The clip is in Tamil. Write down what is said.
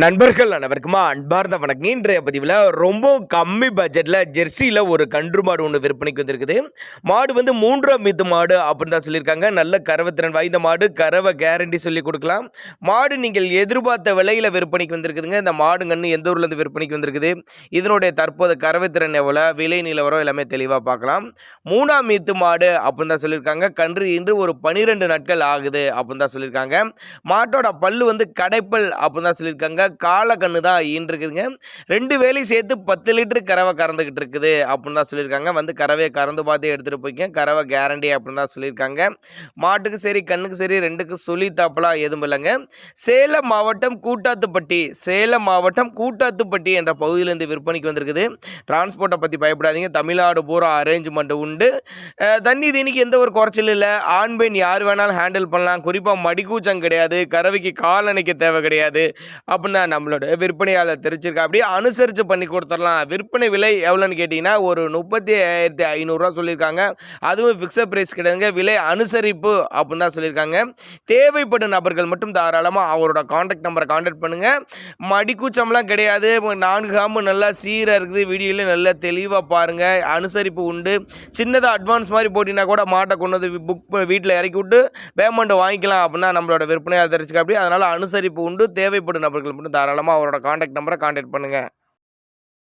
நண்பர்கள் அனைவருக்குமா அன்பார்ந்த வணக்கம். இன்றைய பதிவில் ரொம்ப கம்மி பட்ஜெட்டில் ஜெர்சியில் ஒரு கன்று மாடு ஒன்று விற்பனைக்கு வந்திருக்குது. மாடு வந்து 3ஆம் மீத்து மாடு அப்படின்னு தான் சொல்லியிருக்காங்க. நல்ல கறவைத்திறன் வாய்ந்த மாடு, கறவை கேரண்டி சொல்லி கொடுக்கலாம். மாடு நீங்கள் எதிர்பார்த்த விலையில் விற்பனைக்கு வந்திருக்குதுங்க. இந்த மாடு கன்று எந்த ஊர்லேருந்து விற்பனைக்கு வந்திருக்குது, இதனுடைய தற்போது கறவைத்திறன் எவ்வளோ, விலை நிலவரம் எல்லாமே தெளிவாக பார்க்கலாம். 3ஆம் மீத்து மாடு அப்படின்னு தான் சொல்லியிருக்காங்க. கன்று இன்று ஒரு 12 நாட்கள் ஆகுது அப்படின்னு தான் சொல்லியிருக்காங்க. மாட்டோட பல்லு வந்து கடைப்பல் அப்படின்னு தான் சொல்லியிருக்காங்க. கால கண்ணு தான் ஈன்றிருக்குதுங்க. 2 வேலையும் சேர்த்து 10 லிட்டர் கறவை கறந்துக்கிட்டு இருக்குது அப்படின்னு தான் சொல்லியிருக்காங்க. வந்து கறவையை கறந்து பார்த்து எடுத்துகிட்டு போய்க்க, கறவை கேரண்டி அப்படின்னு தான் சொல்லியிருக்காங்க. மாட்டுக்கு சரி கண்ணுக்கு சரி 2க்கும் சொல்லித்தாப்பலாம் எதுவும் இல்லைங்க. சேலம் மாவட்டம் கூட்டாத்துப்பட்டி என்ற பகுதியிலேருந்து விற்பனைக்கு வந்திருக்குது. டிரான்ஸ்போர்ட்டை பற்றி பயப்படாதீங்க, தமிழ்நாடு பூரா அரேஞ்ச்மெண்ட் உண்டு. தண்ணி தீனிக்கு எந்த ஒரு குறைச்சலும் இல்லை. ஆண் பெண் யார் வேணாலும் ஹேண்டில் பண்ணலாம். குறிப்பாக மடிக்கூச்சம் கிடையாது, கறவைக்கு கால் அணைக்க தேவை கிடையாது அப்படின்னு நம்மளோட விற்பனையாளர் தெரிவிச்சிருக்கா. அப்படியே அனுசரித்து பண்ணி கொடுத்துடலாம். விற்பனை விலை எவ்வளோன்னு கேட்டிங்கன்னா ஒரு 35,500 சொல்லியிருக்காங்க. அதுவும் ஃபிக்ஸட் ப்ரைஸ் கிடையாதுங்க, விலை அனுசரிப்பு அப்படின்னு தான் சொல்லியிருக்காங்க. தேவைப்படும் நபர்கள் மட்டும் தாராளமாக அவரோட காண்டாக்ட் நம்பரை காண்டாக்ட் பண்ணுங்கள். மடிக்கூச்சம்லாம் கிடையாது. 4 காம்பு நல்லா சீராக இருக்குது. வீடியோவில் நல்லா தெளிவாக பாருங்கள். அனுசரிப்பு உண்டு. சின்னதாக அட்வான்ஸ் மாதிரி போட்டிங்கன்னா கூட மாட்டை கொண்டு வந்து புக் வீட்டில் இறக்கி விட்டு பேமெண்ட்டை வாங்கிக்கலாம் அப்படின்னு தான் நம்மளோட விற்பனையாளர் தெரிவிச்சிருக்கா. அப்படி அதனால் அனுசரிப்பு உண்டு. தேவைப்படும் நபர்கள் மட்டும் தாராளமாக அவரோட காண்டாக்ட் நம்பரை காண்டாக்ட் பண்ணுங்கள்.